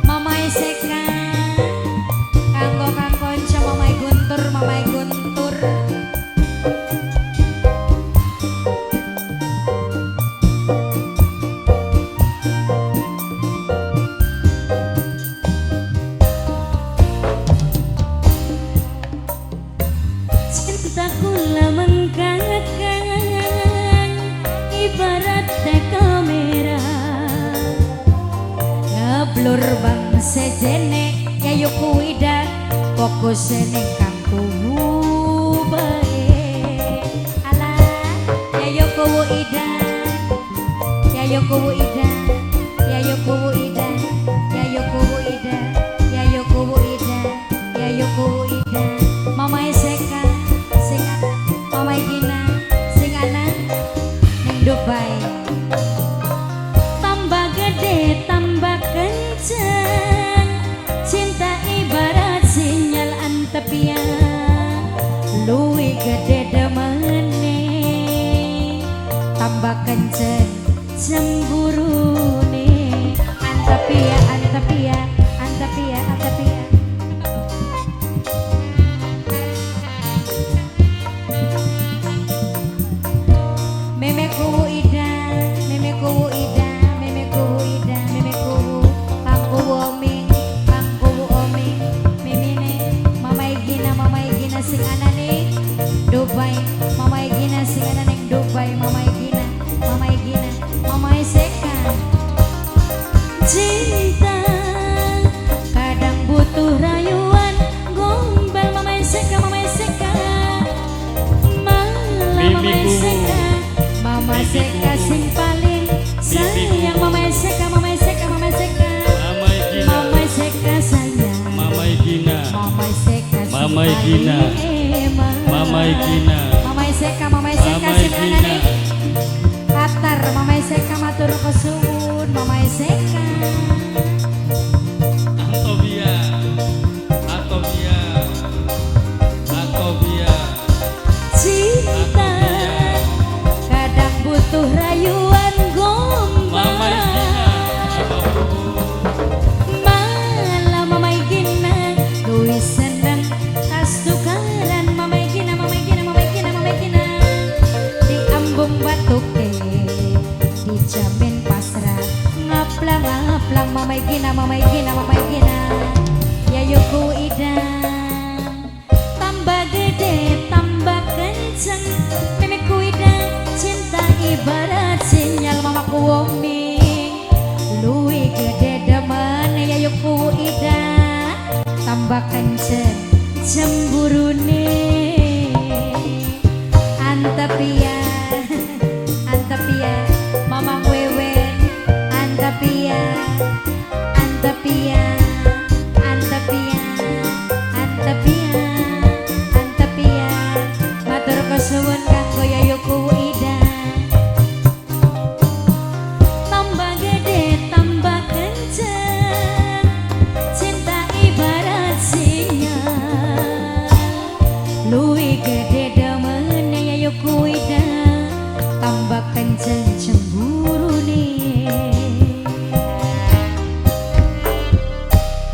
Mamai Seka kanggo kang konco Mamai Guntur, Mamai Guntur. Cintaku lamang ibarat kamera ngeblur bang sejene yayo kuida fokus ning kangku bae ala yayo kuida yayo kuida yayo kuida yayo kuida yayo kuida yayo kuida Mamai Seka sing Mamai Gina sing ana ning Dubai. Tambah gede tambah kenceng cinta ibarat sinyal antepian luwih gede demene tambah kenceng cemburune antepia antepia antepia antepia. Memeku ida, memeku ida, memeku ida, memeku pangku oming, memine Mamai Gina sing anane Dubai, Mamai Gina sing anane Dubai, Mamai Gina, Mamai Seka. Cinta kadang butuh rayuan, gombal Mamai Seka, Mamai Seka, malah Mamai Seka. Mamai Seka sing paling sayang Mamai Seka, Mamai Seka, Mamai Seka, Mamai Seka sayang Mamai Gina, Mamai Seka, Mamai Gina, Mamai Gina, Mamai Seka sing anane Qatar, Mamai Seka matur kesuwun Mamai Seka. Atobia, Atobia, Atobia. Cinta kadang butuh rayuan gombal, malah Mamai Gina luwih seneng tas tukaran Mamai Gina, Mamai Gina, Mamai Gina, Mamai Gina di ambung batuke dijamin pasrah ngaplang ngaplang Mamai Gina, Mamai Gina, Mamai Gina yayo kuida tambah gede tambah kenceng memeku ida cinta ibarat sinyal mamaku oming luwih gede demen yayo kuida tambah kenceng cemburune antepia antepia mama wewen antepia antepia antepia antepia antepia matur kesuwun kanggo yayo kuida tambah gede tambah kenceng cinta ibarat sinyal luwih gede demen yayo kuida tambah kenceng cemburune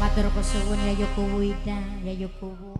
matur kesuwun yayo kuida yayo kuwu.